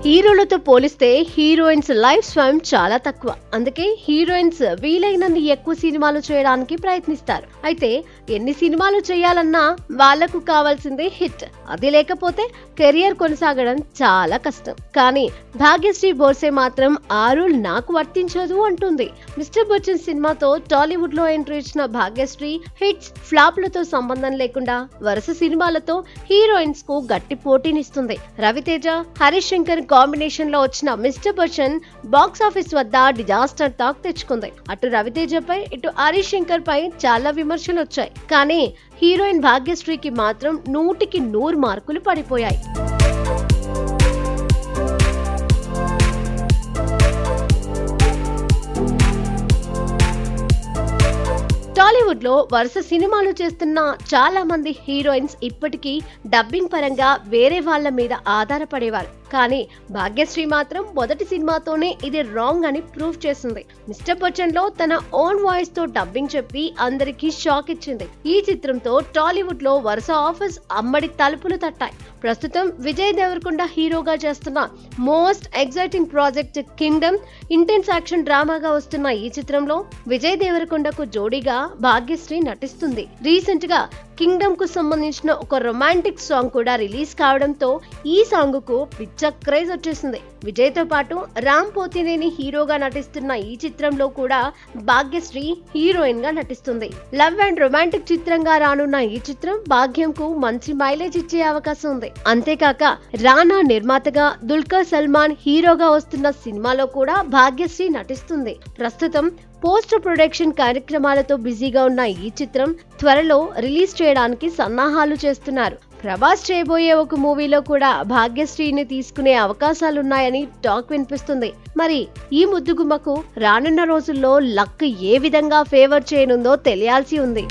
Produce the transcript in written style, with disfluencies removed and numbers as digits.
హీరోలతో పోలిస్తే heroines life span చాలా తక్కువ. అందుకే హీరోయిన్స్ వీలైనన్ని ఎక్కువ సినిమాలు చేయడానికి ప్రయత్నిస్తారు. అయితే ఎన్ని సినిమాలు చేయాలన్నా వాళ్లకు కావాల్సిందే హిట్. అది లేకపోతే కెరియర్ కొనసాగడం చాలా కష్టం. కానీ భాగ్యశ్రీ బోర్సే మాత్రం ఆ రూల్ నాకు వర్తించదు అంటుంది. మిస్టర్ బచ్చన్ సినిమాతో టాలీవుడ్ లో ఎంట్రీ ఇచ్చిన భాగ్యశ్రీ హిట్స్ ఫ్లాప్లతో సంబంధం లేకుండా వరుస సినిమాలతో హీరోయిన్స్ కు గట్టి పోటీనిస్తుంది. రవితేజ, హరీష్ శంకర్ కాంబినేషన్ లో వచ్చిన మిస్టర్ బచ్చన్ బాక్స్ ఆఫీస్ వద్ద డిజాస్టర్ టాక్ తెచ్చుకుంది. అటు రవితేజపై ఇటు హరీష్ శంకర్ పై చాలా విమర్శలు వచ్చాయి. కానీ హీరోయిన్ భాగ్యశ్రీకి మాత్రం 100కి 100 మార్కులు పడిపోయాయి. టాలీవుడ్ లో వరుస సినిమాలు చేస్తున్న చాలా మంది హీరోయిన్స్ ఇప్పటికీ డబ్బింగ్ పరంగా వేరే వాళ్ళ మీద ఆధారపడేవారు. కానీ భాగ్యశ్రీ మాత్రం మొదటి సినిమాతోనే ఇది రాంగ్ అని ప్రూవ్ చేసింది. మిస్టర్ బచ్చన్ లో తన ఓన్ వాయిస్ తో డబ్బింగ్ చెప్పి అందరికీ షాక్ ఇచ్చింది. ఈ చిత్రంతో టాలీవుడ్ లో వరుస ఆఫర్స్ అమ్మడి తలుపులు తట్టాయి. ప్రస్తుతం విజయ్ దేవరకొండ హీరోగా చేస్తున్న most exciting project Kingdom intense action డ్రామాగా వస్తున్న ఈ చిత్రంలో విజయ్ దేవరకొండకు జోడీగా భాగ్యశ్రీ నటిస్తుంది. రీసెంట్ గా కింగ్డమ్ కు సంబంధించిన ఒక రొమాంటిక్ సాంగ్ కూడా రిలీజ్ కావడంతో ఈ సాంగ్ కు పిచ్చ క్రేజ్ వచ్చేసింది. విజయ్ తో పాటు రామ్ పోతినేని హీరోగా నటిస్తున్న ఈ చిత్రంలో కూడా భాగ్యశ్రీ హీరోయిన్ గా నటిస్తుంది. లవ్ అండ్ రొమాంటిక్ చిత్రంగా రానున్న ఈ చిత్రం భాగ్యంకు మంచి మైలేజ్ ఇచ్చే అవకాశం ఉంది. అంతేకాక రానా నిర్మాతగా దుల్కర్ సల్మాన్ హీరోగా వస్తున్న సినిమాలో కూడా భాగ్యశ్రీ నటిస్తుంది. ప్రస్తుతం పోస్ట్ ప్రొడక్షన్ కార్యక్రమాలతో బిజీగా ఉన్న ఈ చిత్రం త్వరలో రిలీజ్ చేయడానికి సన్నాహాలు చేస్తున్నారు. ప్రభాస్ చేయబోయే ఒక మూవీలో కూడా భాగ్యశ్రీని తీసుకునే అవకాశాలున్నాయని టాక్ వినిపిస్తుంది. మరి ఈ ముద్దుగుమ్మకు రానున్న రోజుల్లో లక్ ఏ విధంగా ఫేవర్ చేయనుందో తెలియాల్సి ఉంది.